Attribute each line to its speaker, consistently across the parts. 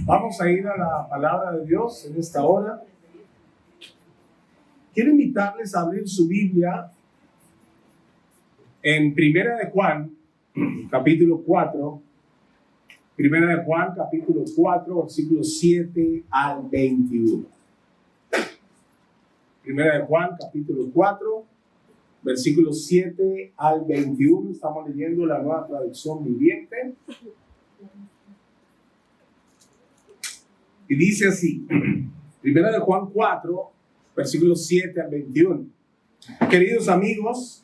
Speaker 1: Vamos a ir a la palabra de Dios en esta hora. Quiero invitarles a abrir su Biblia en Primera de Juan, capítulo 4. Primera de Juan, capítulo 4, versículos 7 al 21. Primera de Juan, capítulo 4, versículos 7 al 21. Estamos leyendo la Nueva Traducción Viviente. Y dice así, Primera de Juan 4, versículos 7 al 21. Queridos amigos,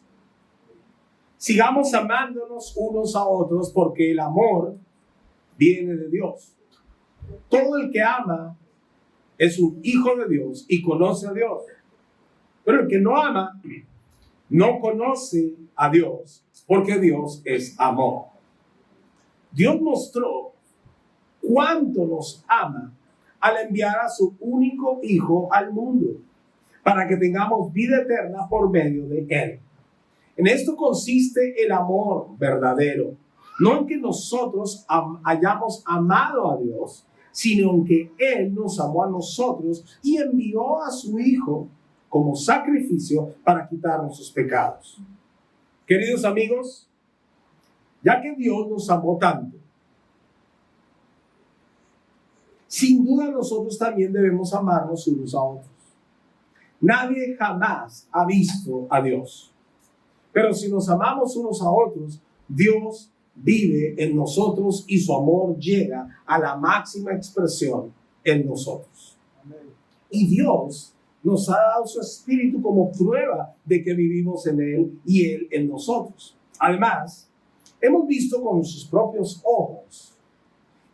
Speaker 1: sigamos amándonos unos a otros porque el amor viene de Dios. Todo el que ama es un hijo de Dios y conoce a Dios. Pero el que no ama no conoce a Dios porque Dios es amor. Dios mostró cuánto nos ama al enviar a su único Hijo al mundo, para que tengamos vida eterna por medio de Él. En esto consiste el amor verdadero, no en que nosotros hayamos amado a Dios, sino en que Él nos amó a nosotros y envió a su Hijo como sacrificio para quitar nuestros pecados. Queridos amigos, ya que Dios nos amó tanto, sin duda nosotros también debemos amarnos unos a otros. Nadie jamás ha visto a Dios. Pero si nos amamos unos a otros, Dios vive en nosotros y su amor llega a la máxima expresión en nosotros. Y Dios nos ha dado su Espíritu como prueba de que vivimos en Él y Él en nosotros. Además, hemos visto con sus propios ojos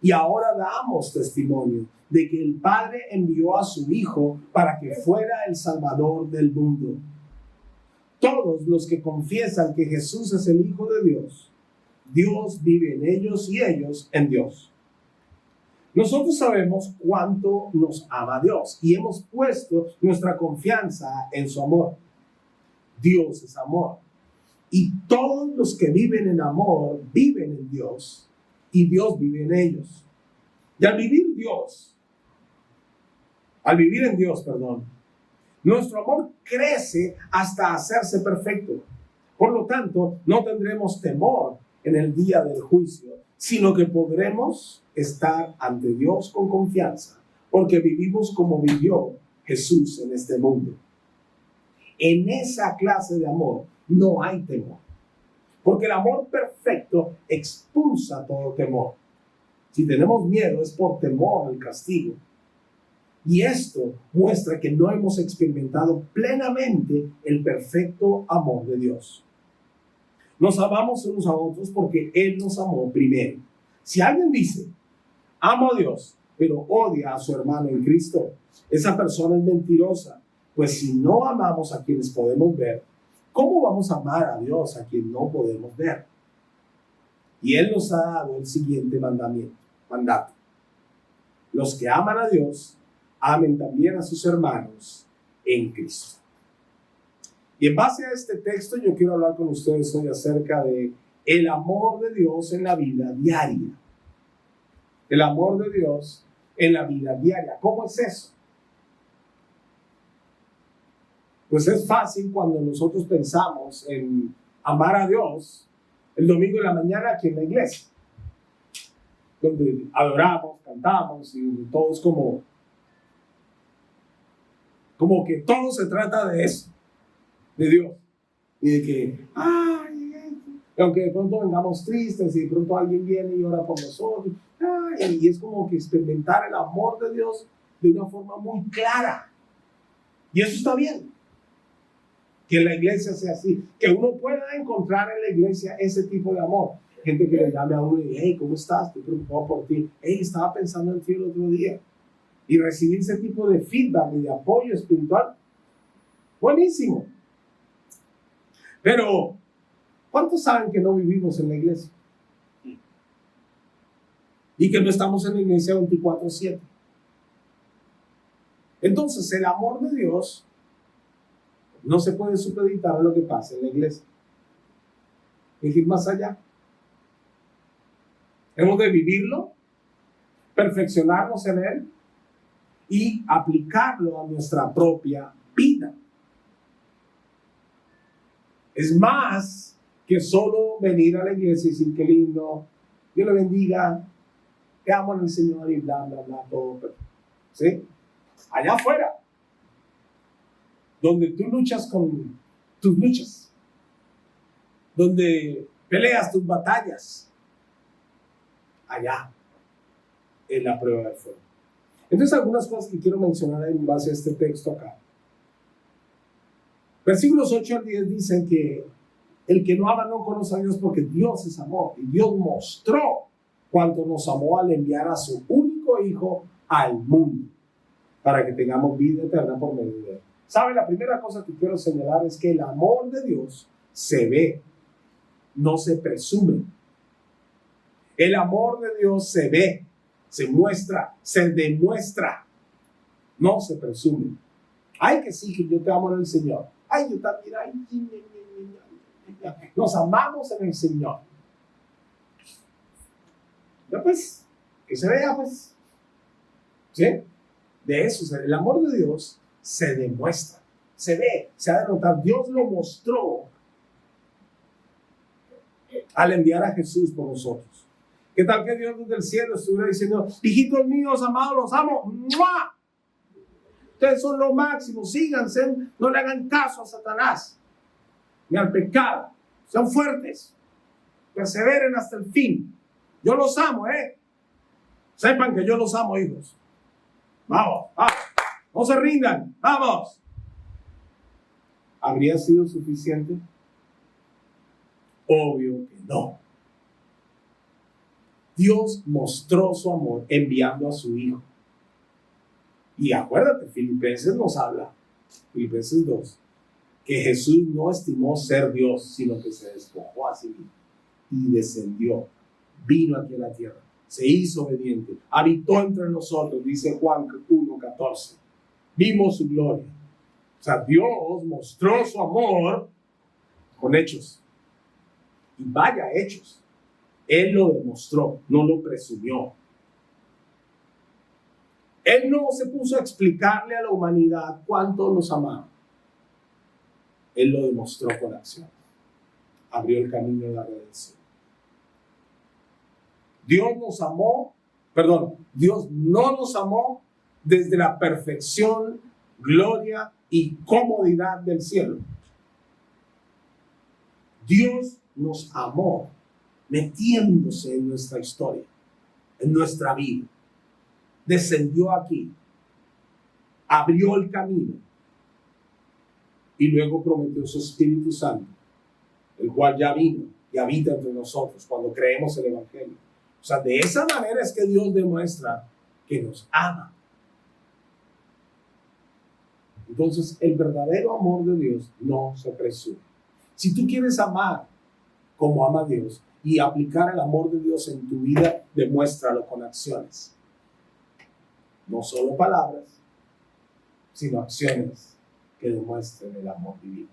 Speaker 1: y ahora damos testimonio de que el Padre envió a su Hijo para que fuera el Salvador del mundo. Todos los que confiesan que Jesús es el Hijo de Dios, Dios vive en ellos y ellos en Dios. Nosotros sabemos cuánto nos ama Dios y hemos puesto nuestra confianza en su amor. Dios es amor. Y todos los que viven en amor viven en Dios y Dios vive en ellos. Y al vivir en Dios, nuestro amor crece hasta hacerse perfecto. Por lo tanto, no tendremos temor en el día del juicio, sino que podremos estar ante Dios con confianza, porque vivimos como vivió Jesús en este mundo. En esa clase de amor no hay temor, porque el amor perfecto expulsa todo temor. Si tenemos miedo es por temor al castigo. Y esto muestra que no hemos experimentado plenamente el perfecto amor de Dios. Nos amamos unos a otros porque Él nos amó primero. Si alguien dice, amo a Dios, pero odia a su hermano en Cristo, esa persona es mentirosa. Pues si no amamos a quienes podemos ver, ¿cómo vamos a amar a Dios a quien no podemos ver? Y Él nos ha dado el siguiente mandato. Los que aman a Dios, amen también a sus hermanos en Cristo. Y en base a este texto yo quiero hablar con ustedes hoy acerca de el amor de Dios en la vida diaria. El amor de Dios en la vida diaria. ¿Cómo es eso? Pues es fácil cuando nosotros pensamos en amar a Dios el domingo en la mañana aquí en la iglesia, donde adoramos, cantamos y todo es como que todo se trata de eso, de Dios. Y de que, aunque de pronto vengamos tristes y de pronto alguien viene y ora por nosotros, y es como que experimentar el amor de Dios de una forma muy clara. Y eso está bien, que en la iglesia sea así, que uno pueda encontrar en la iglesia ese tipo de amor. Gente que le llame a uno y, hey, ¿cómo estás? Estoy preocupado por ti. Hey, estaba pensando en ti el otro día. Y recibir ese tipo de feedback y de apoyo espiritual, buenísimo. Pero, ¿cuántos saben que no vivimos en la iglesia? Y que no estamos en la iglesia 24/7. Entonces, el amor de Dios no se puede supeditar a lo que pasa en la iglesia. Hay que ir más allá. Hemos de vivirlo perfeccionarnos en Él y aplicarlo a nuestra propia vida. Es más que solo venir a la iglesia y decir qué lindo, Dios le bendiga, te amo en el Señor y bla, bla, bla, todo. ¿Sí? Allá afuera, donde tú luchas con tus luchas, donde peleas tus batallas, allá es la prueba de fuego. Entonces, algunas cosas que quiero mencionar en base a este texto acá. Versículos 8 al 10 dicen que el que no ama no conoce a Dios porque Dios es amor. Y Dios mostró cuánto nos amó al enviar a su único Hijo al mundo para que tengamos vida eterna por medio de Él. ¿Sabe? La primera cosa que quiero señalar es que el amor de Dios se ve, no se presume. El amor de Dios se ve, se muestra, se demuestra, no se presume. Ay, que sí, que yo te amo en el Señor. Ay, yo también. Ay, nos amamos en el Señor. Ya pues, que se vea pues. ¿Sí? De eso, el amor de Dios se demuestra, se ve, se ha de notar. Dios lo mostró al enviar a Jesús por nosotros. ¿Qué tal que Dios desde el cielo estuviera diciendo, hijitos míos amados, los amo? ¡Mua! Ustedes son lo máximo, síganse, no le hagan caso a Satanás ni al pecado. Sean fuertes, perseveren hasta el fin. Yo los amo, Sepan que yo los amo, hijos. Vamos, vamos. No se rindan, vamos. ¿Habría sido suficiente? Obvio que no. Dios mostró su amor enviando a su Hijo. Y acuérdate, Filipenses nos habla, Filipenses 2, que Jesús no estimó ser Dios, sino que se despojó a sí mismo y descendió, vino aquí a la tierra, se hizo obediente, habitó entre nosotros, dice Juan 1:14. Vimos su gloria. O sea, Dios mostró su amor con hechos. Y vaya hechos. Él lo demostró, no lo presumió. Él no se puso a explicarle a la humanidad cuánto nos amaba. Él lo demostró con acción. Abrió el camino de la redención. Dios no nos amó desde la perfección, gloria y comodidad del cielo. Dios nos amó metiéndose en nuestra historia, en nuestra vida. Descendió aquí, abrió el camino y luego prometió su Espíritu Santo, el cual ya vino y habita entre nosotros cuando creemos el Evangelio. O sea, de esa manera es que Dios demuestra que nos ama. Entonces, el verdadero amor de Dios no se presume. Si tú quieres amar como ama Dios y aplicar el amor de Dios en tu vida, demuéstralo con acciones. No solo palabras, sino acciones que demuestren el amor divino.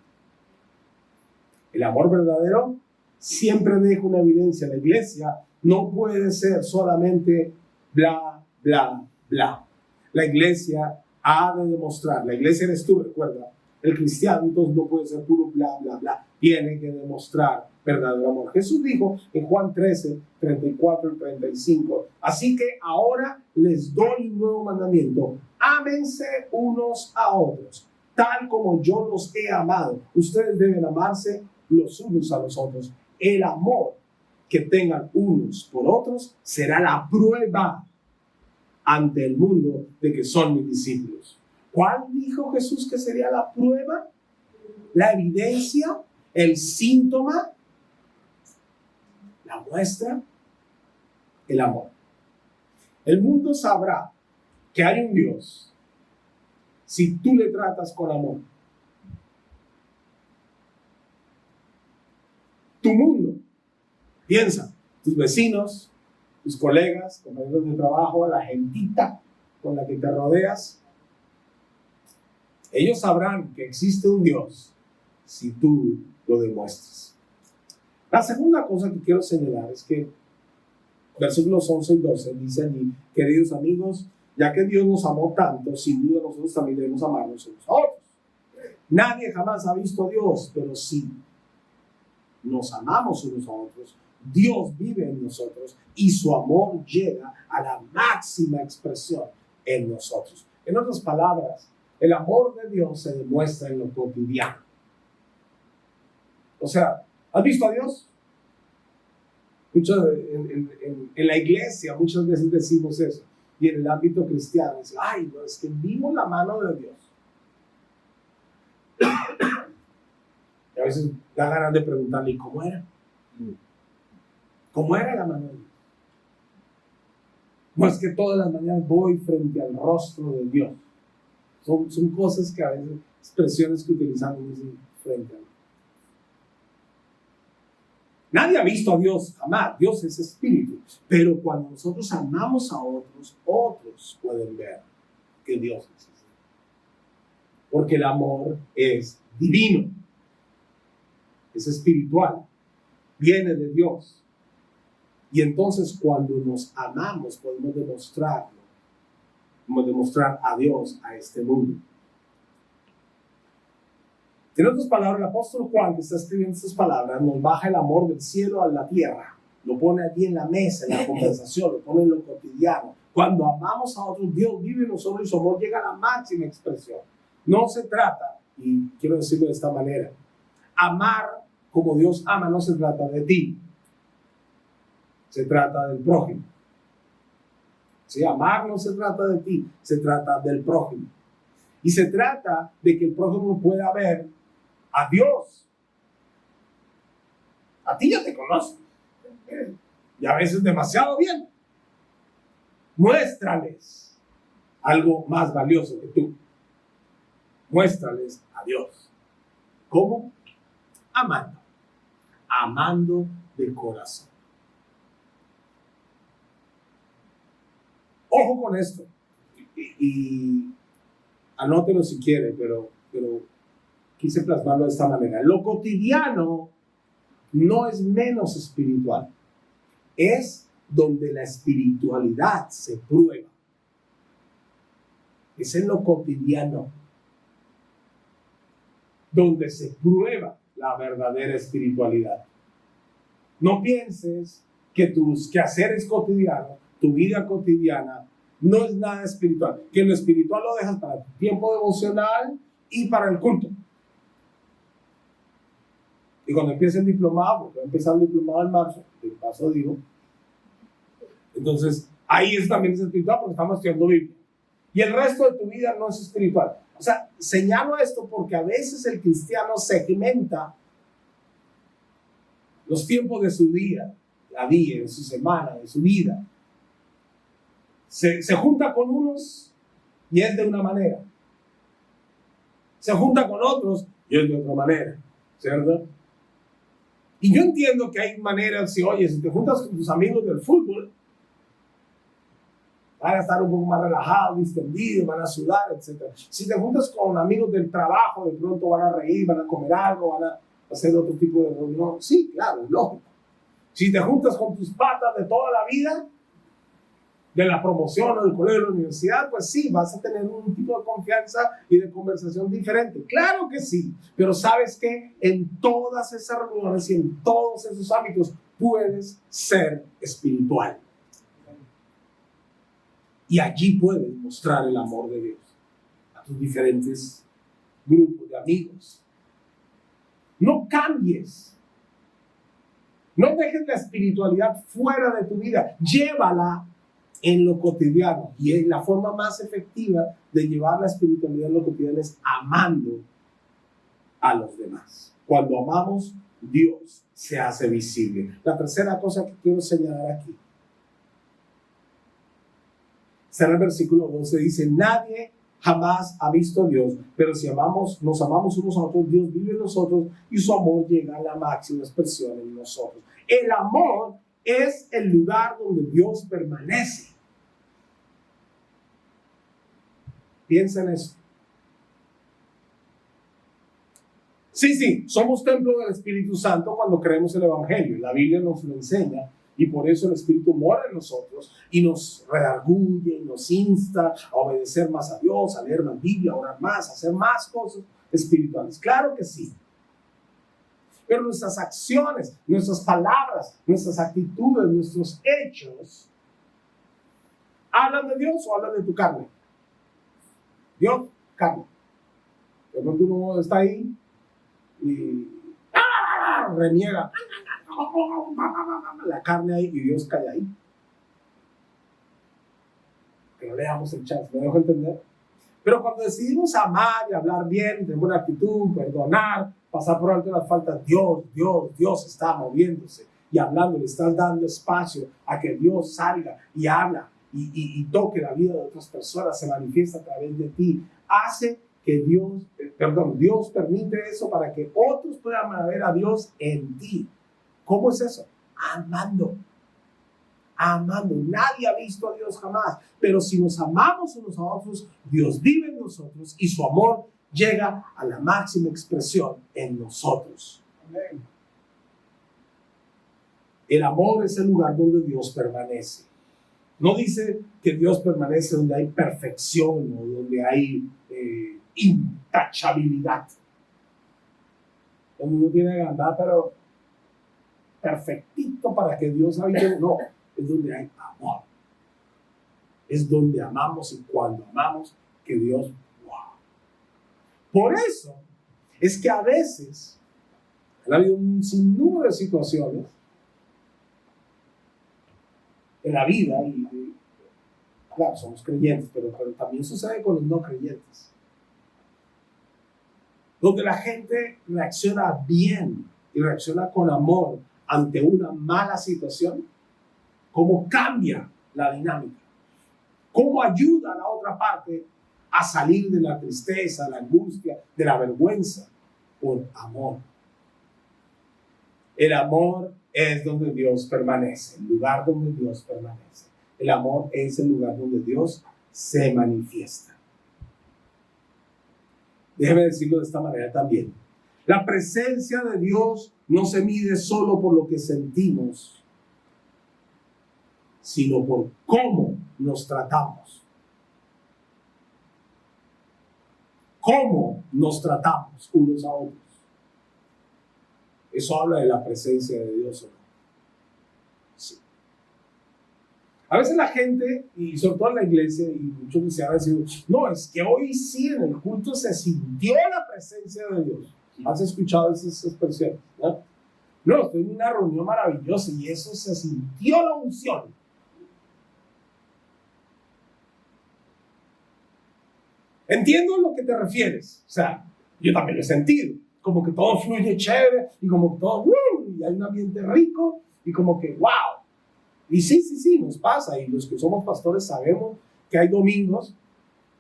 Speaker 1: El amor verdadero siempre deja una evidencia. La iglesia no puede ser solamente bla, bla, bla. La iglesia ha de demostrar. La iglesia eres tú, recuerda. El cristiano entonces no puede ser puro bla, bla, bla. Tiene que demostrar verdadero amor. Jesús dijo en Juan 13, 34 y 35, así que ahora les doy un nuevo mandamiento. Ámense unos a otros, tal como yo los he amado. Ustedes deben amarse los unos a los otros. El amor que tengan unos por otros será la prueba ante el mundo de que son mis discípulos. ¿Cuál dijo Jesús que sería la prueba? La evidencia, el síntoma, la muestra, el amor. El mundo sabrá que hay un Dios si tú le tratas con amor. Tu mundo, piensa, tus vecinos, tus colegas, compañeros de trabajo, la gentita con la que te rodeas, ellos sabrán que existe un Dios si tú lo demuestras. La segunda cosa que quiero señalar es que Versículos 11 y 12 dice allí: queridos amigos, ya que Dios nos amó tanto, sin duda nosotros también debemos amarnos unos a otros. Nadie jamás ha visto a Dios, pero si nos amamos unos a otros, Dios vive en nosotros y su amor llega a la máxima expresión en nosotros. En otras palabras, el amor de Dios se demuestra en lo cotidiano. O sea, ¿has visto a Dios? En la iglesia muchas veces decimos eso, y en el ámbito cristiano dicen: ay, no, es que vimos la mano de Dios. Y a veces da ganas de preguntarle: ¿y cómo era? ¿Cómo era la mano de Dios? No es que todas las mañanas voy frente al rostro de Dios. Son cosas que a veces, expresiones que utilizamos frente a Dios. Nadie ha visto a Dios jamás. Dios es espíritu. Pero cuando nosotros amamos a otros, otros pueden ver que Dios es espíritu. Porque el amor es divino. Es espiritual. Viene de Dios. Y entonces cuando nos amamos podemos demostrarlo. Podemos demostrar a Dios a este mundo. En otras palabras, el apóstol Juan, que está escribiendo estas palabras, nos baja el amor del cielo a la tierra. Lo pone allí en la mesa, en la conversación, lo pone en lo cotidiano. Cuando amamos a otros, Dios vive en nosotros y su amor llega a la máxima expresión. No se trata, y quiero decirlo de esta manera, amar como Dios ama no se trata de ti. Se trata del prójimo. ¿Sí? Amar no se trata de ti, se trata del prójimo. Y se trata de que el prójimo pueda ver a Dios. A ti ya te conocen. Y a veces demasiado bien. Muéstrales algo más valioso que tú. Muéstrales a Dios. ¿Cómo? Amando. Amando de corazón. Ojo con esto. Y anótelo si quiere, pero quise plasmarlo de esta manera. Lo cotidiano no es menos espiritual. Es donde la espiritualidad se prueba. Es en lo cotidiano donde se prueba la verdadera espiritualidad. No pienses que tus quehaceres cotidianos, tu vida cotidiana, no es nada espiritual. Que lo espiritual lo dejas para tu tiempo devocional y para el culto. Y cuando empiece el diplomado, porque va a empezar el diplomado en marzo, de paso digo, entonces ahí también es espiritual porque estamos estudiando Biblia. Y el resto de tu vida no es espiritual. O sea, señalo esto porque a veces el cristiano segmenta los tiempos de su día, la día, de su semana, de su vida. Se junta con unos y es de una manera. Se junta con otros y es de otra manera, ¿cierto? Y yo entiendo que hay maneras, si te juntas con tus amigos del fútbol, van a estar un poco más relajados, distendidos, van a sudar, etc. Si te juntas con amigos del trabajo, de pronto van a reír, van a comer algo, van a hacer otro tipo de reunión. Sí, claro, es lógico. Si te juntas con tus patas de toda la vida, de la promoción o del colegio de la universidad, pues sí, vas a tener un tipo de confianza y de conversación diferente. Claro que sí, pero sabes que en todas esas reuniones y en todos esos ámbitos puedes ser espiritual. Y allí puedes mostrar el amor de Dios a tus diferentes grupos de amigos. No cambies. No dejes la espiritualidad fuera de tu vida. Llévala en lo cotidiano. Y la forma más efectiva de llevar la espiritualidad en lo cotidiano es amando a los demás. Cuando amamos, Dios se hace visible. La tercera cosa que quiero señalar aquí. Está en el versículo 12, dice: nadie jamás ha visto a Dios, pero si nos amamos unos a otros, Dios vive en nosotros y su amor llega a la máxima expresión en nosotros. El amor es el lugar donde Dios permanece. Piensa en eso. Sí, somos templo del Espíritu Santo cuando creemos el Evangelio. La Biblia nos lo enseña. Y por eso el Espíritu mora en nosotros y nos redarguye, y nos insta a obedecer más a Dios, a leer más Biblia, a orar más, a hacer más cosas espirituales. Claro que sí. Pero nuestras acciones, nuestras palabras, nuestras actitudes, nuestros hechos, ¿hablan de Dios o hablan de tu carne? Dios, carne. De pronto uno está ahí y reniega la carne ahí y Dios cae ahí. Que no le damos el chance, ¿me dejo entender? Pero cuando decidimos amar y hablar bien, tener buena actitud, perdonar, pasar por alto las faltas, Dios está moviéndose y hablando, le estás dando espacio a que Dios salga y habla y toque la vida de otras personas, se manifiesta a través de ti, hace que Dios permite eso para que otros puedan ver a Dios en ti. ¿Cómo es eso? Amando. Nadie ha visto a Dios jamás, pero si nos amamos unos a otros, Dios vive en nosotros y su amor llega a la máxima expresión en nosotros. Amén. El amor es el lugar donde Dios permanece. No dice que Dios permanece donde hay perfección o donde hay intachabilidad. Donde uno tiene que andar, pero perfectito para que Dios habite. No, es donde hay amor. Es donde amamos y cuando amamos que Dios, wow. Por eso es que a veces ha habido un sinnúmero de situaciones en la vida y claro, somos creyentes, pero también sucede con los no creyentes. Donde la gente reacciona bien y reacciona con amor ante una mala situación, cómo cambia la dinámica, cómo ayuda a la otra parte a salir de la tristeza, la angustia, de la vergüenza, por amor. El amor es donde Dios permanece, el lugar donde Dios permanece. El amor es el lugar donde Dios se manifiesta. Déjeme decirlo de esta manera también. La presencia de Dios no se mide solo por lo que sentimos, sino por cómo nos tratamos. Cómo nos tratamos unos a otros. Eso habla de la presencia de Dios, ¿o no? Sí. A veces la gente, y sobre todo en la iglesia, y muchos se han decidido, no, es que hoy sí en el culto se sintió la presencia de Dios. ¿Has escuchado esas expresiones? No, estoy en una reunión maravillosa y eso se sintió la unción. Entiendo a lo que te refieres. O sea, yo también lo he sentido. Como que todo fluye chévere y como que todo, y hay un ambiente rico y como que, wow. Y sí, nos pasa. Y los que somos pastores sabemos que hay domingos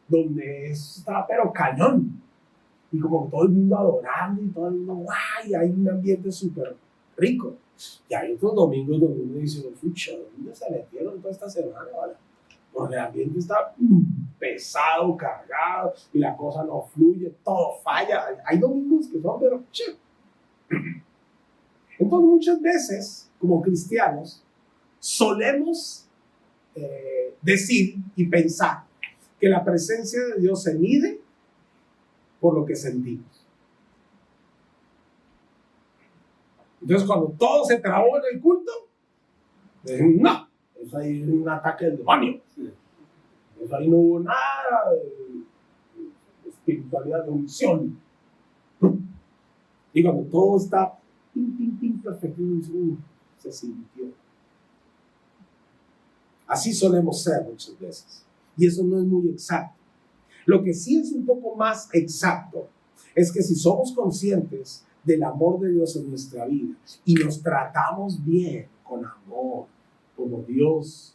Speaker 1: donde está pero cañón. Y como que todo el mundo adorando y todo el mundo, guay, y hay un ambiente súper rico. Y hay otros domingos donde uno dice, fucha, ¿dónde se metieron toda esta semana? ¿Vale? Porque el ambiente está pesado, cargado, y la cosa no fluye, todo falla. Hay domingos que son, pero che. Entonces, muchas veces, como cristianos, solemos decir y pensar que la presencia de Dios se mide por lo que sentimos. Entonces, cuando todo se trabó en el culto, no, eso ahí es un ataque del demonio. Eso ahí no hubo nada de espiritualidad, de unción. Y cuando todo está perfecto, se sintió. Así solemos ser muchas veces. Y eso no es muy exacto. Lo que sí es un poco más exacto es que si somos conscientes del amor de Dios en nuestra vida y nos tratamos bien, con amor, como Dios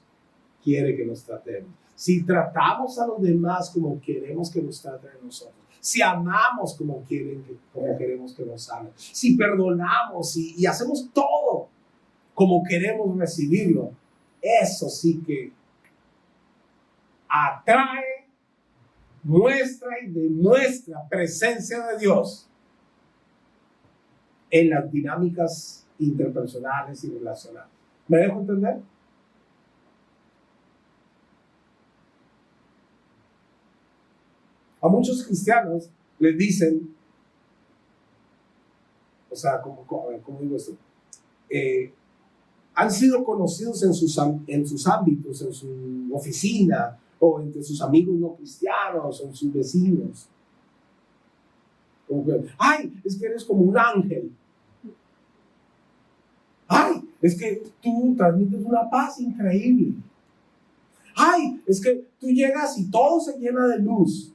Speaker 1: quiere que nos tratemos, si tratamos a los demás como queremos que nos traten a nosotros, si amamos como queremos que nos amen, si perdonamos y hacemos todo como queremos recibirlo, eso sí que atrae, muestra y demuestra presencia de Dios en las dinámicas interpersonales y relacionales. ¿Me dejo entender? A muchos cristianos les dicen, o sea, ¿cómo digo esto? Han sido conocidos en sus ámbitos, en su oficina, o entre sus amigos no cristianos, o en sus vecinos. Como que, ay, es que eres como un ángel. Ay, es que tú transmites una paz increíble. Ay, es que tú llegas y todo se llena de luz.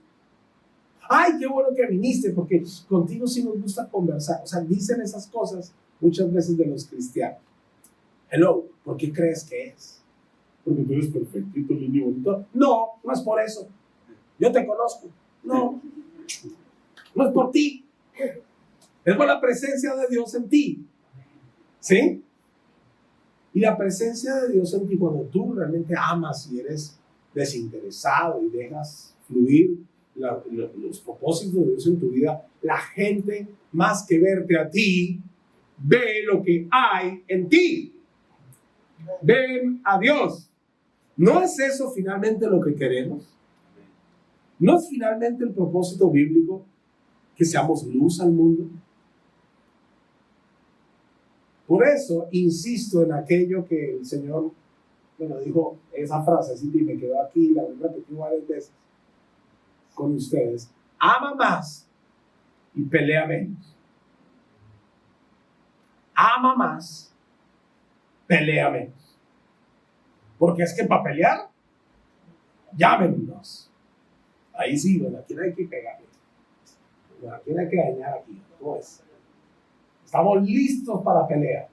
Speaker 1: Ay, qué bueno que viniste, porque contigo sí nos gusta conversar. O sea, dicen esas cosas muchas veces de los cristianos. Hello, ¿por qué crees que es? Porque tú eres perfectito, lindo y bonito. No, no es por eso. Yo te conozco. No, no es por ti. Es por la presencia de Dios en ti. ¿Sí? Y la presencia de Dios en ti, cuando tú realmente amas y eres desinteresado y dejas fluir los propósitos de Dios en tu vida, la gente, más que verte a ti, ve lo que hay en ti. Ven a Dios. ¿No es eso finalmente lo que queremos? ¿No es finalmente el propósito bíblico que seamos luz al mundo? Por eso insisto en aquello que el Señor me lo dijo, esa frase así, y me quedó aquí, la repetí varias veces con ustedes. Ama más y pelea menos. Ama más, pelea menos. Porque es que para pelear, llámenos. Ahí sí, bueno, aquí no hay que pegarle. Bueno, aquí no hay que dañar aquí. ¿Cómo es? Estamos listos para pelear.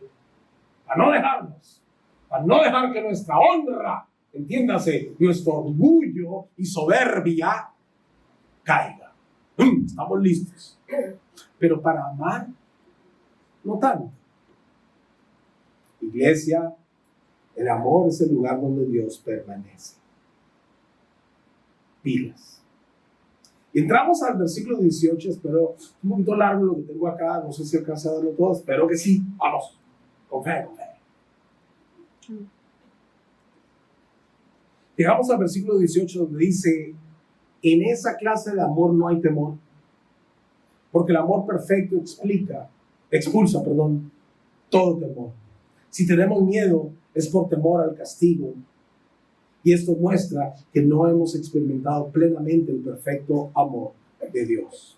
Speaker 1: Para no dejarnos. Para no dejar que nuestra honra, entiéndase, nuestro orgullo y soberbia caiga. Estamos listos. Pero para amar, no tanto. Iglesia, el amor es el lugar donde Dios permanece. Pilas. Y entramos al versículo 18, espero, es un poquito largo lo que tengo acá, no sé si alcanza a darlo todo, espero que sí, vamos, con fe, con fe. Llegamos al versículo 18 donde dice, en esa clase de amor no hay temor, porque el amor perfecto expulsa todo temor. Si tenemos miedo es por temor al castigo. Y esto muestra que no hemos experimentado plenamente el perfecto amor de Dios.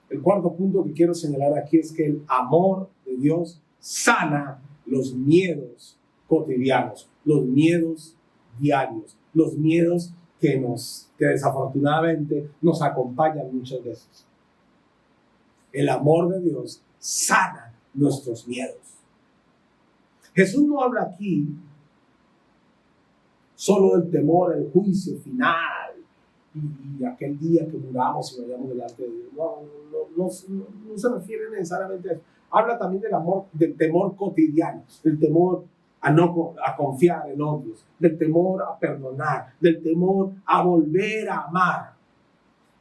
Speaker 1: El cuarto punto que quiero señalar aquí es que el amor de Dios sana los miedos cotidianos, los miedos diarios, los miedos que desafortunadamente nos acompañan muchas veces. El amor de Dios sana nuestros miedos. Jesús no habla aquí solo del temor al juicio final y aquel día que muramos y vayamos delante de Dios. No se refiere necesariamente a eso. Habla también del temor cotidiano, del temor a confiar en otros, del temor a perdonar, del temor a volver a amar.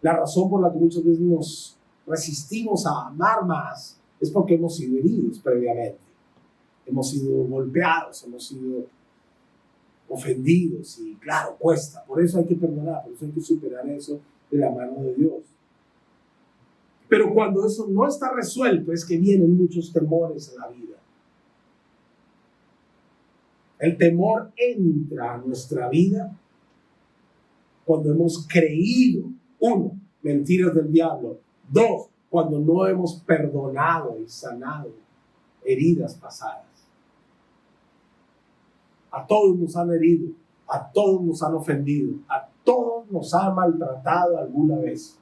Speaker 1: La razón por la que muchas veces nos resistimos a amar más es porque hemos sido heridos previamente. Hemos sido golpeados, hemos sido ofendidos y claro, cuesta. Por eso hay que perdonar, por eso hay que superar eso de la mano de Dios. Pero cuando eso no está resuelto es que vienen muchos temores en la vida. El temor entra a nuestra vida cuando hemos creído, 1, mentiras del diablo, 2, cuando no hemos perdonado y sanado heridas pasadas. A todos nos han herido, a todos nos han ofendido, a todos nos han maltratado alguna vez.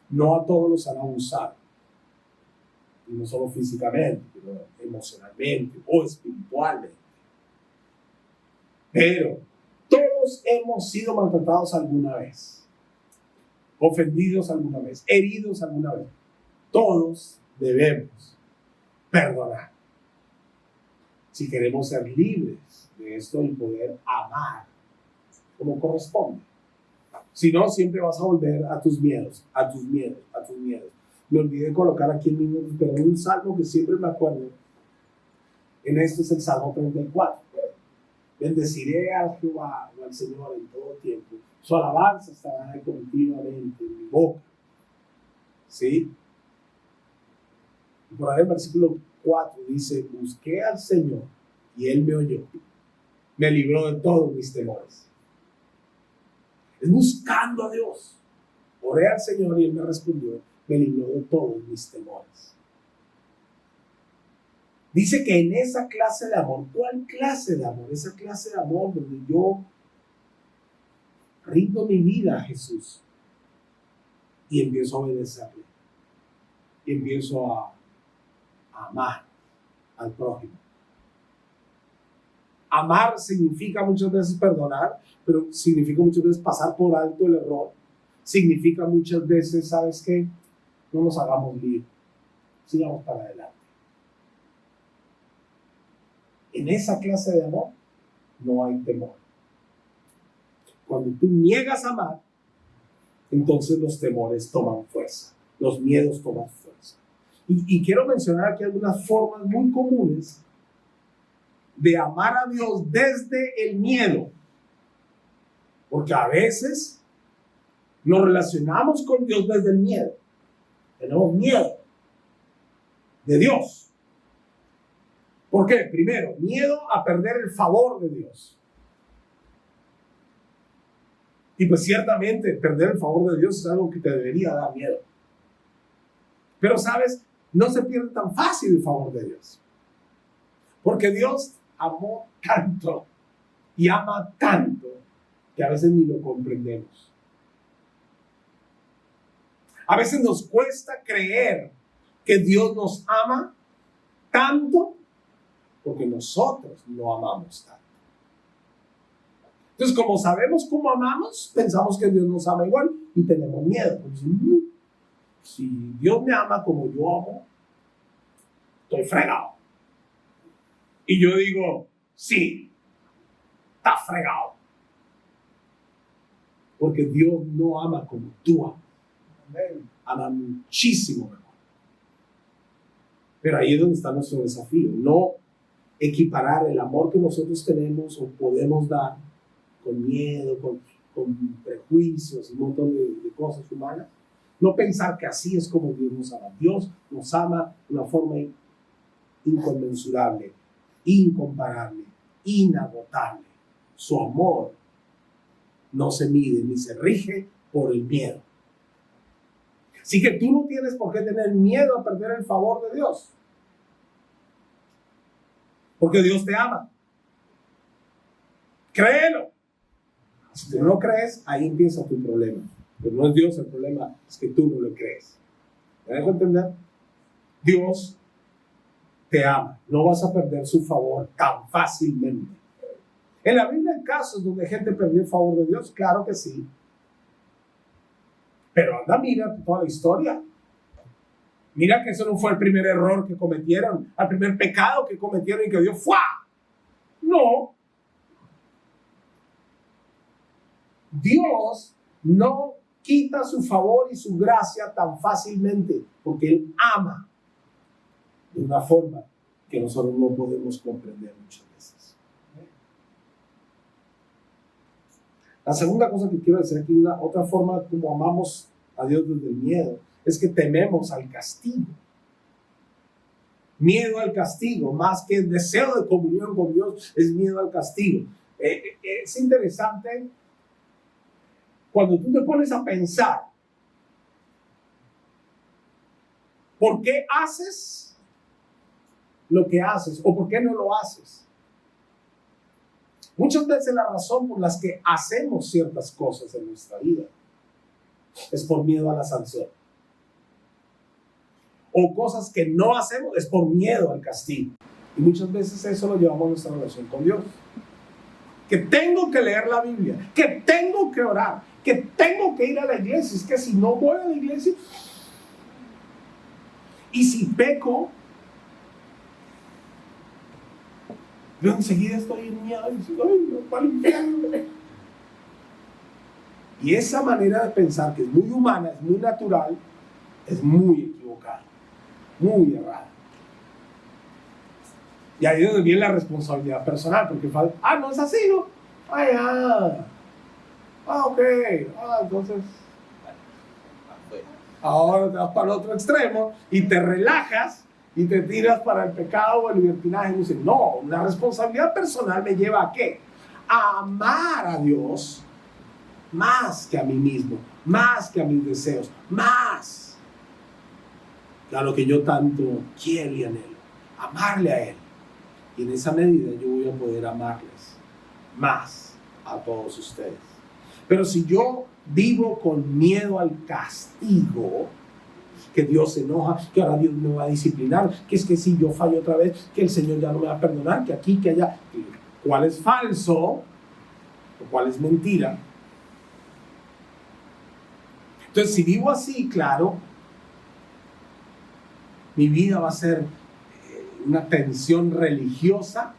Speaker 1: No a todos los han abusado. Y no solo físicamente, pero emocionalmente o espiritualmente. Pero todos hemos sido maltratados alguna vez. Ofendidos alguna vez, heridos alguna vez. Todos debemos perdonar. Si queremos ser libres de esto y poder amar como corresponde. Si no, siempre vas a volver a tus miedos, a tus miedos, a tus miedos. Me olvidé colocar aquí en mi pero hay un salmo que siempre me acuerdo. En esto es el Salmo 34. Bendeciré al Jehová o al Señor en todo tiempo. Su alabanza estará continuamente en mi boca. ¿Sí? Y por ahí el versículo 4 dice: busqué al Señor y Él me oyó. Me libró de todos mis temores. Es buscando a Dios. Oré al Señor y Él me respondió. Me libró de todos mis temores. Dice que en esa clase de amor, ¿cuál clase de amor? Esa clase de amor donde yo rindo mi vida a Jesús y empiezo a obedecerle. Y empiezo a amar al prójimo. Amar significa muchas veces perdonar, pero significa muchas veces pasar por alto el error. Significa muchas veces, ¿sabes qué? No nos hagamos lío. Sigamos para adelante. En esa clase de amor no hay temor. Cuando tú niegas a amar, entonces los temores toman fuerza. Los miedos toman fuerza. Y quiero mencionar aquí algunas formas muy comunes de amar a Dios desde el miedo. Porque a veces nos relacionamos con Dios desde el miedo. Tenemos miedo de Dios. ¿Por qué? Primero, miedo a perder el favor de Dios. Y pues ciertamente perder el favor de Dios es algo que te debería dar miedo. Pero sabes, no se pierde tan fácil el favor de Dios. Porque Dios amó tanto y ama tanto que a veces ni lo comprendemos. A veces nos cuesta creer que Dios nos ama tanto porque nosotros no amamos tanto. Entonces, como sabemos cómo amamos, pensamos que Dios nos ama igual y tenemos miedo. Porque si Dios me ama como yo amo, estoy fregado. Y yo digo, sí, está fregado. Porque Dios no ama como tú amas. Ama muchísimo mejor. Pero ahí es donde está nuestro desafío. No equiparar el amor que nosotros tenemos o podemos dar con miedo, con prejuicios y un montón de cosas humanas. No pensar que así es como Dios nos ama. Dios nos ama de una forma inconmensurable, incomparable, inagotable. Su amor no se mide ni se rige por el miedo. Así que tú no tienes por qué tener miedo a perder el favor de Dios. Porque Dios te ama. Créelo. Si tú no lo crees, ahí empieza tu problema. Pero no es Dios el problema, es que tú no lo crees. ¿Me dejo entender? Dios te ama. No vas a perder su favor tan fácilmente. En la Biblia hay casos donde gente perdió el favor de Dios, claro que sí. Pero anda, mira toda la historia. Mira que eso no fue el primer error que cometieron, el primer pecado que cometieron y que Dios ¡fua! No. Dios no quita su favor y su gracia tan fácilmente porque Él ama de una forma que nosotros no podemos comprender muchas veces. La segunda cosa que quiero decir aquí, una otra forma como amamos a Dios desde el miedo, es que tememos al castigo. Miedo al castigo, más que el deseo de comunión con Dios, es miedo al castigo. Es interesante cuando tú te pones a pensar, ¿por qué haces lo que haces o por qué no lo haces? Muchas veces la razón por las que hacemos ciertas cosas en nuestra vida es por miedo a la sanción. O cosas que no hacemos es por miedo al castigo. Y muchas veces eso lo llevamos a nuestra relación con Dios. Que tengo que leer la Biblia, que tengo que orar, que tengo que ir a la iglesia. Es que si no voy a la iglesia y si peco, yo enseguida estoy en miedo y digo, ay, no, para el infierno. Y esa manera de pensar, que es muy humana, es muy natural, es muy equivocada, muy errada. Y ahí es donde viene la responsabilidad personal, porque no es así, ¿no? Ok, entonces ahora te vas para el otro extremo y te relajas y te tiras para el pecado o el libertinaje. Y dices, no, la responsabilidad personal me lleva ¿a qué? A amar a Dios más que a mí mismo, más que a mis deseos, más que a lo que yo tanto quiero y anhelo. Amarle a Él. Y en esa medida yo voy a poder amarles más a todos ustedes. Pero si yo vivo con miedo al castigo, que Dios se enoja, que ahora Dios me va a disciplinar, que es que si yo fallo otra vez, que el Señor ya no me va a perdonar, que aquí, que allá, ¿cuál es falso o cuál es mentira? Entonces, si vivo así, claro, mi vida va a ser una tensión religiosa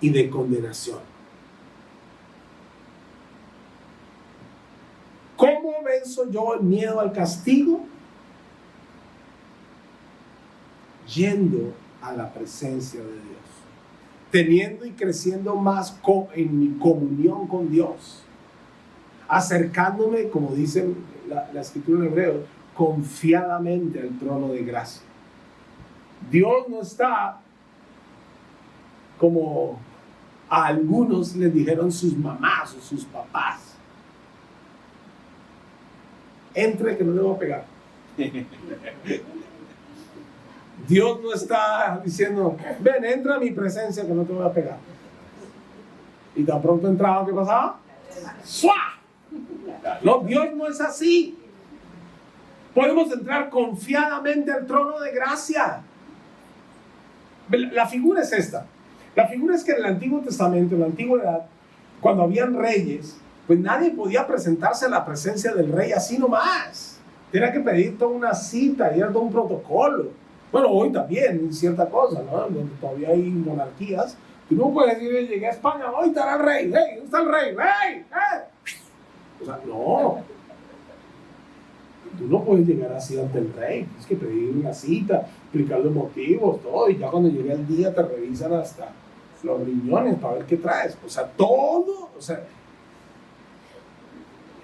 Speaker 1: y de condenación. ¿Cómo venzo yo el miedo al castigo? Yendo a la presencia de Dios, teniendo y creciendo más en mi comunión con Dios, acercándome, como dice la escritura en hebreo, confiadamente al trono de gracia. Dios no está como a algunos les dijeron sus mamás o sus papás: entre que no le voy a pegar. Dios no está diciendo: ven, entra a mi presencia que no te voy a pegar. Y tan pronto entraba, ¿qué pasaba? ¡Suá! No, Dios no es así. Podemos entrar confiadamente al trono de gracia. La figura es esta. La figura es que en el Antiguo Testamento, en la antigüedad, cuando habían reyes, pues nadie podía presentarse a la presencia del rey así nomás. Tenía que pedir toda una cita y era todo un protocolo. Bueno, hoy también, cierta cosa, ¿no? Donde todavía hay monarquías. Tú no puedes decir: llegué a España, hoy estará el rey, hey, ¿dónde está el rey? ¡Hey! O sea, no. Tú no puedes llegar así ante el rey. Tienes que pedir una cita, explicar los motivos, todo. Y ya cuando llegue el día te revisan hasta los riñones para ver qué traes. O sea, todo. O sea,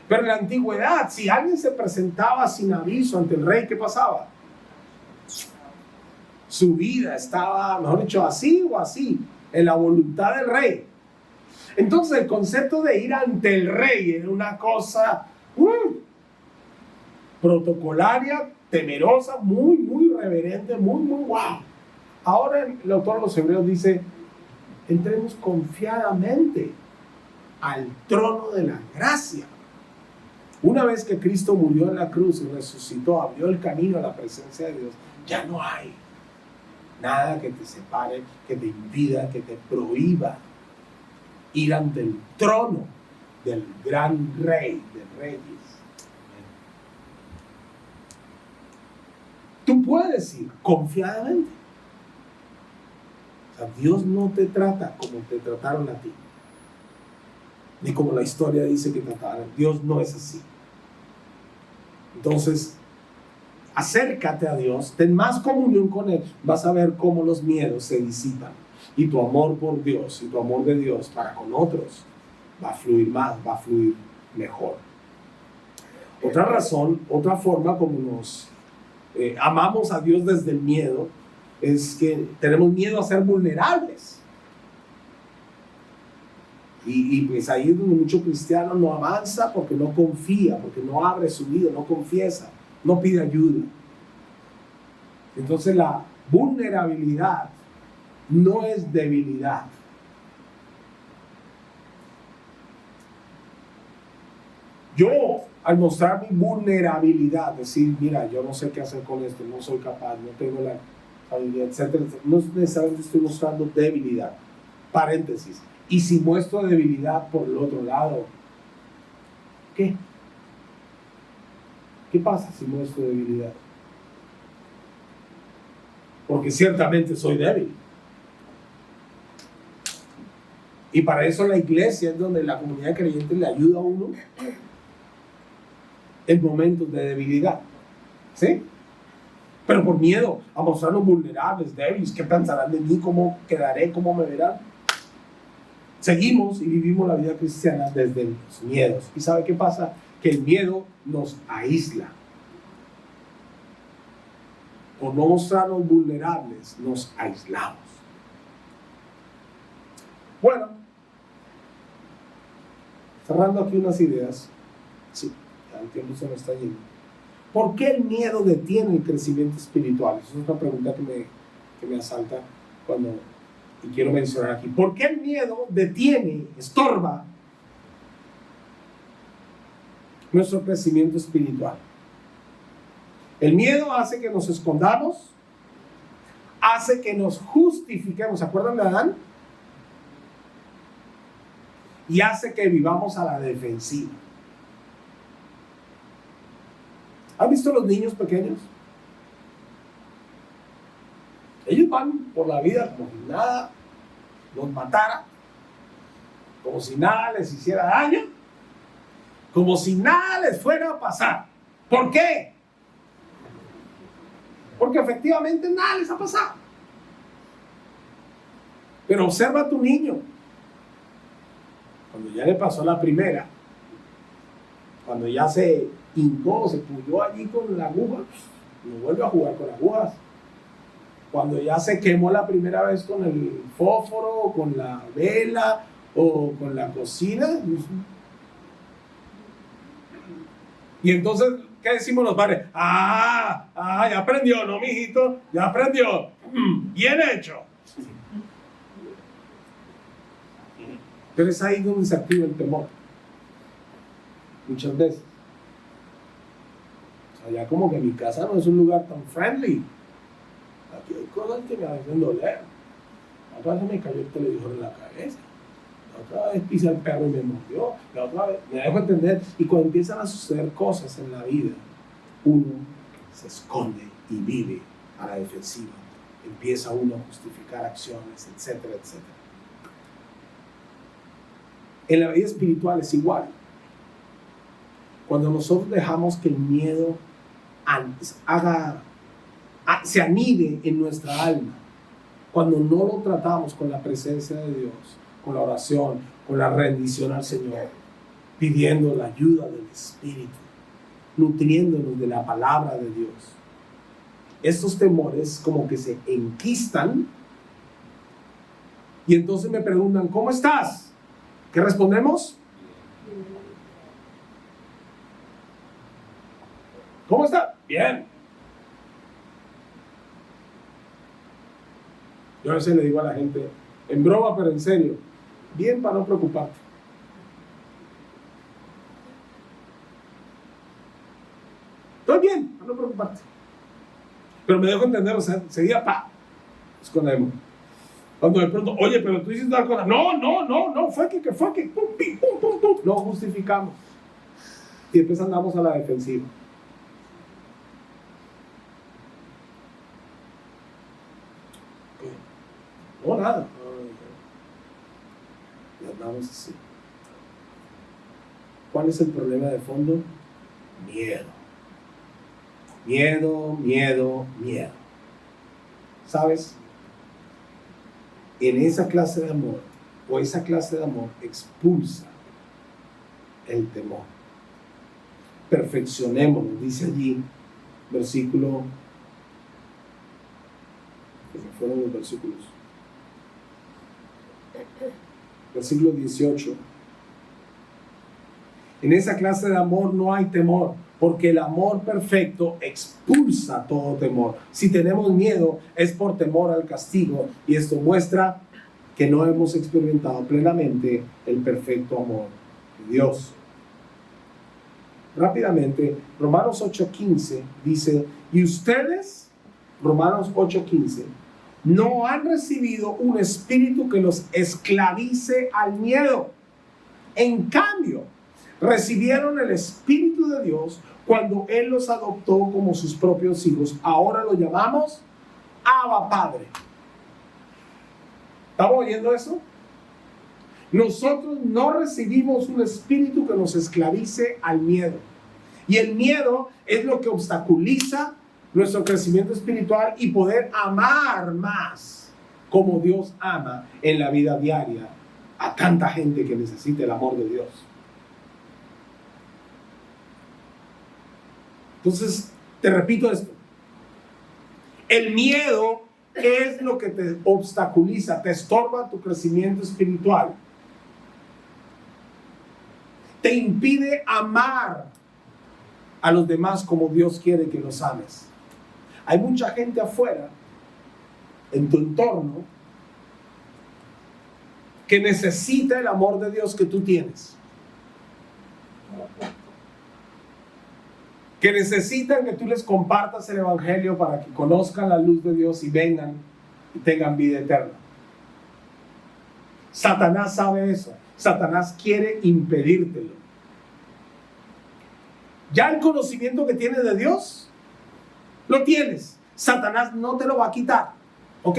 Speaker 1: pero en la antigüedad, si alguien se presentaba sin aviso ante el rey, ¿qué pasaba? Su vida estaba, mejor dicho, así o así, en la voluntad del rey. Entonces el concepto de ir ante el rey era una cosa protocolaria, temerosa, muy, muy reverente, muy, muy wow. Ahora el autor de los Hebreos dice: entremos confiadamente al trono de la gracia. Una vez que Cristo murió en la cruz y resucitó, abrió el camino a la presencia de Dios, ya no hay nada que te separe, que te impida, que te prohíba ir ante el trono del gran rey de reyes. Tú puedes ir confiadamente. O sea, Dios no te trata como te trataron a ti, ni como la historia dice que trataron. Dios no es así. Entonces, acércate a Dios, ten más comunión con Él, vas a ver cómo los miedos se disipan y tu amor por Dios y tu amor de Dios para con otros va a fluir más, va a fluir mejor. Otra razón, otra forma como nos amamos a Dios desde el miedo es que tenemos miedo a ser vulnerables. Y pues ahí es donde mucho cristiano no avanza porque no confía, porque no abre su vida, no confiesa, no pide ayuda. Entonces la vulnerabilidad no es debilidad. Yo, al mostrar mi vulnerabilidad, decir: mira, yo no sé qué hacer con esto, no soy capaz, no tengo la habilidad, etcétera, no necesariamente estoy mostrando debilidad. Paréntesis. Y si muestro debilidad por el otro lado, ¿qué? ¿Qué pasa si muestro debilidad? Porque ciertamente soy débil. Y para eso la iglesia es donde la comunidad creyente le ayuda a uno en momentos de debilidad. ¿Sí? Pero por miedo a mostrarnos vulnerables, débiles, ¿qué pensarán de mí? ¿Cómo quedaré? ¿Cómo me verán? Seguimos y vivimos la vida cristiana desde los miedos. ¿Y sabe qué pasa? Que el miedo nos aísla. Por no mostrarnos vulnerables, nos aislamos. Bueno, cerrando aquí unas ideas. Sí, ya el tiempo se me está yendo. ¿Por qué el miedo detiene el crecimiento espiritual? Esa es otra pregunta que me asalta y quiero mencionar aquí. ¿Por qué el miedo detiene, estorba nuestro crecimiento espiritual? El miedo hace que nos escondamos, hace que nos justifiquemos. ¿Se acuerdan de Adán? Y hace que vivamos a la defensiva. ¿Han visto los niños pequeños? Ellos van por la vida como si nada los matara, como si nada les hiciera daño, como si nada les fuera a pasar. ¿Por qué? Porque efectivamente nada les ha pasado. Pero observa a tu niño. Cuando ya le pasó la primera, cuando ya se hincó, se puyó allí con la aguja, no vuelve a jugar con agujas. Cuando ya se quemó la primera vez con el fósforo, o con la vela, o con la cocina. Y entonces, ¿qué decimos los padres? Ya aprendió, ¿no, mijito? Ya aprendió. Bien hecho. Pero es ahí donde se activa el temor. Muchas veces. O sea, ya como que mi casa no es un lugar tan friendly. Aquí hay cosas que me hacen doler. La otra vez me cayó el televisor en la cabeza. La otra vez pisé al perro y me mordió. La otra vez me dejo entender. Y cuando empiezan a suceder cosas en la vida, uno se esconde y vive a la defensiva. Empieza uno a justificar acciones, etcétera, etcétera. En la vida espiritual es igual. Cuando nosotros dejamos que el miedo se anide en nuestra alma, cuando no lo tratamos con la presencia de Dios, con la oración, con la rendición al Señor, pidiendo la ayuda del Espíritu, nutriéndonos de la palabra de Dios, estos temores como que se enquistan y entonces me preguntan, ¿cómo estás? ¿Qué respondemos? ¿Cómo está? Bien. Yo a veces le digo a la gente, en broma pero en serio, bien para no preocuparte. Estoy bien para no preocuparte. Pero me dejo entender, o sea, enseguida, escondemos. Cuando de pronto, oye, pero tú hiciste tal cosa. No, fue que, pum, pum, pum, pum. Lo justificamos. Y después andamos a la defensiva. No, nada. Y andamos así. ¿Cuál es el problema de fondo? Miedo. Miedo. ¿Sabes? En esa clase de amor, o esa clase de amor expulsa el temor. Perfeccionémonos, dice allí, versículo, que se fueron los versículos, versículo 18. En esa clase de amor no hay temor, porque el amor perfecto expulsa todo temor. Si tenemos miedo, es por temor al castigo, y esto muestra que no hemos experimentado plenamente el perfecto amor de Dios. Rápidamente, Romanos 8:15 dice, y ustedes, Romanos 8:15, no han recibido un espíritu que los esclavice al miedo. En cambio, recibieron el Espíritu de Dios cuando Él los adoptó como sus propios hijos. Ahora lo llamamos Abba Padre. ¿Estamos oyendo eso? Nosotros no recibimos un espíritu que nos esclavice al miedo. Y el miedo es lo que obstaculiza nuestro crecimiento espiritual y poder amar más como Dios ama en la vida diaria a tanta gente que necesita el amor de Dios. Entonces, te repito esto. El miedo es lo que te obstaculiza, te estorba tu crecimiento espiritual. Te impide amar a los demás como Dios quiere que los ames. Hay mucha gente afuera, en tu entorno, que necesita el amor de Dios que tú tienes. Que necesitan que tú les compartas el evangelio para que conozcan la luz de Dios y vengan y tengan vida eterna. Satanás sabe eso. Satanás quiere impedírtelo. Ya el conocimiento que tienes de Dios, lo tienes. Satanás no te lo va a quitar. ¿Ok?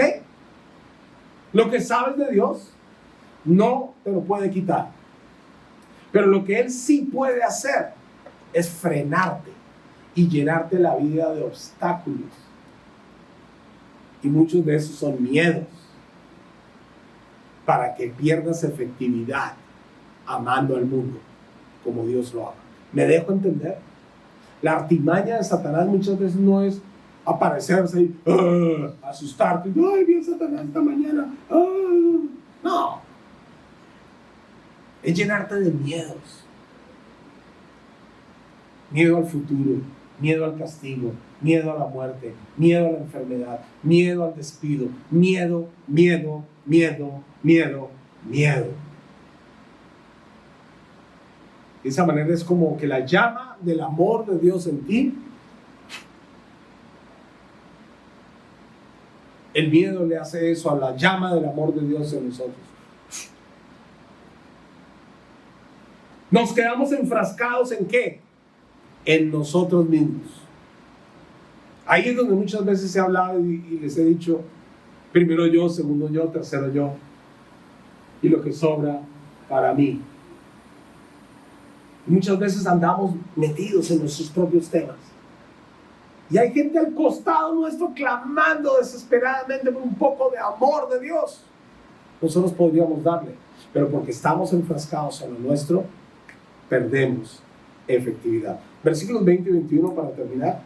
Speaker 1: Lo que sabes de Dios, no te lo puede quitar. Pero lo que él sí puede hacer es frenarte y llenarte la vida de obstáculos. Y muchos de esos son miedos, para que pierdas efectividad amando al mundo como Dios lo ama. ¿Me dejo entender? La artimaña de Satanás muchas veces no es aparecerse y asustarte. Ay, vi a Satanás esta mañana. No. Es llenarte de miedos. Miedo al futuro, miedo al castigo, miedo a la muerte, miedo a la enfermedad, miedo al despido, miedo. De esa manera es como que la llama del amor de Dios en ti, el miedo le hace eso a la llama del amor de Dios en nosotros. Nos quedamos enfrascados ¿en qué? En nosotros mismos. Ahí es donde muchas veces he hablado y les he dicho, primero yo, segundo yo, tercero yo, y lo que sobra para mí. Muchas veces andamos metidos en nuestros propios temas. Y hay gente al costado nuestro clamando desesperadamente por un poco de amor de Dios. Nosotros podríamos darle, pero porque estamos enfrascados en lo nuestro, perdemos efectividad. Versículos 20 y 21 para terminar.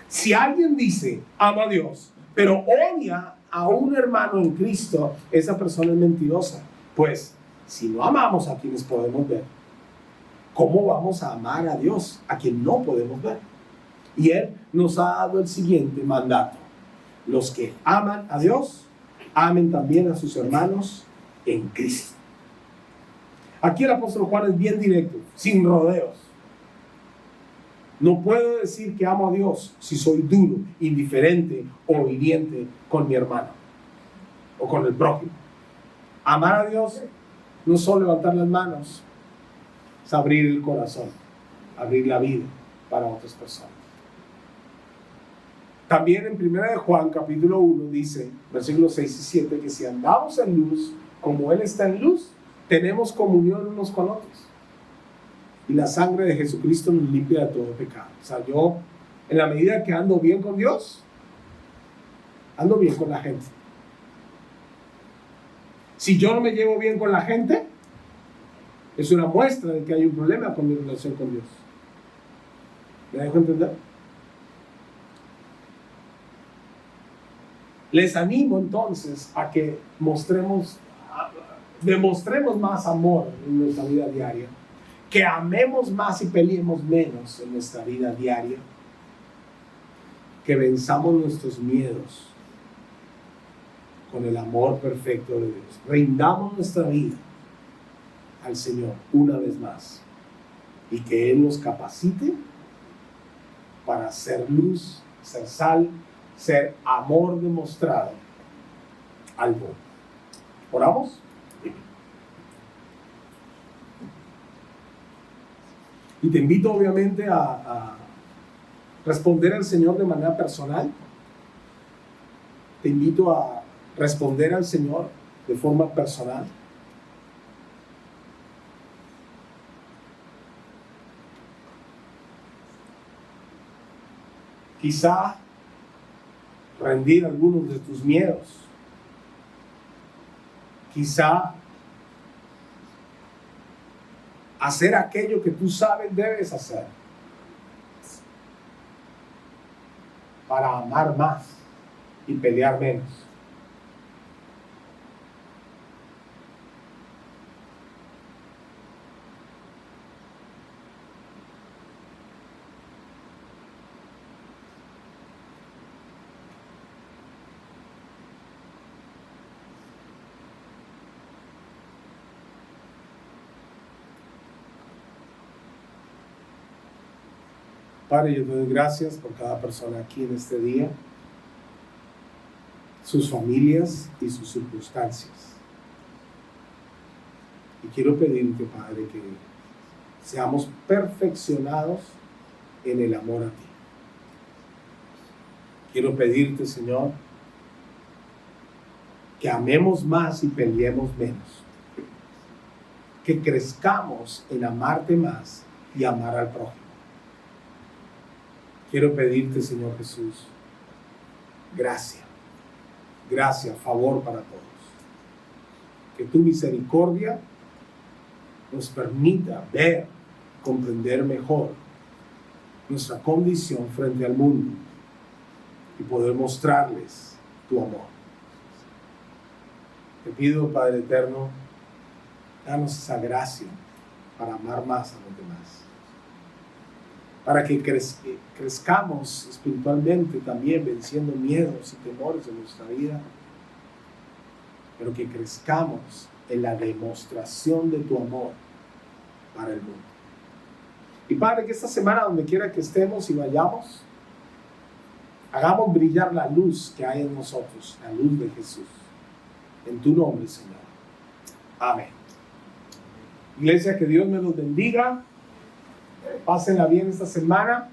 Speaker 1: Si alguien dice, ama a Dios, pero odia a un hermano en Cristo, esa persona es mentirosa. Pues, si no amamos a quienes podemos ver, ¿cómo vamos a amar a Dios, a quien no podemos ver? Y Él nos ha dado el siguiente mandato. Los que aman a Dios, amen también a sus hermanos en Cristo. Aquí el apóstol Juan es bien directo, sin rodeos. No puedo decir que amo a Dios si soy duro, indiferente o hiriente con mi hermano o con el prójimo. Amar a Dios no es solo levantar las manos, es abrir el corazón, abrir la vida para otras personas. También en 1 de Juan capítulo 1 dice, versículos 6 y 7, que si andamos en luz, como Él está en luz, tenemos comunión unos con otros. Y la sangre de Jesucristo nos limpia de todo pecado. O sea, yo, en la medida que ando bien con Dios, ando bien con la gente. Si yo no me llevo bien con la gente, es una muestra de que hay un problema con mi relación con Dios. ¿Me dejo entender? Les animo entonces a que demostremos más amor en nuestra vida diaria, que amemos más y peleemos menos en nuestra vida diaria, que venzamos nuestros miedos con el amor perfecto de Dios. Rindamos nuestra vida al Señor una vez más y que Él nos capacite para ser luz, ser sal, ser amor demostrado al mundo. ¿Oramos? Y te invito obviamente a responder al Señor de manera personal. Te invito a responder al Señor de forma personal. Quizá rendir algunos de tus miedos. Quizá hacer aquello que tú sabes debes hacer para amar más y pelear menos. Padre, yo te doy gracias por cada persona aquí en este día, sus familias y sus circunstancias. Y quiero pedirte, Padre, que seamos perfeccionados en el amor a ti. Quiero pedirte, Señor, que amemos más y peleemos menos. Que crezcamos en amarte más y amar al prójimo. Quiero pedirte, Señor Jesús, gracia, favor para todos. Que tu misericordia nos permita ver, comprender mejor nuestra condición frente al mundo y poder mostrarles tu amor. Te pido, Padre eterno, danos esa gracia para amar más a los demás. Para que crezcamos espiritualmente también, venciendo miedos y temores en nuestra vida, pero que crezcamos en la demostración de tu amor para el mundo. Y Padre, que esta semana, donde quiera que estemos y vayamos, hagamos brillar la luz que hay en nosotros, la luz de Jesús. En tu nombre, Señor. Amén. Iglesia, que Dios me los bendiga. Pásenla bien esta semana.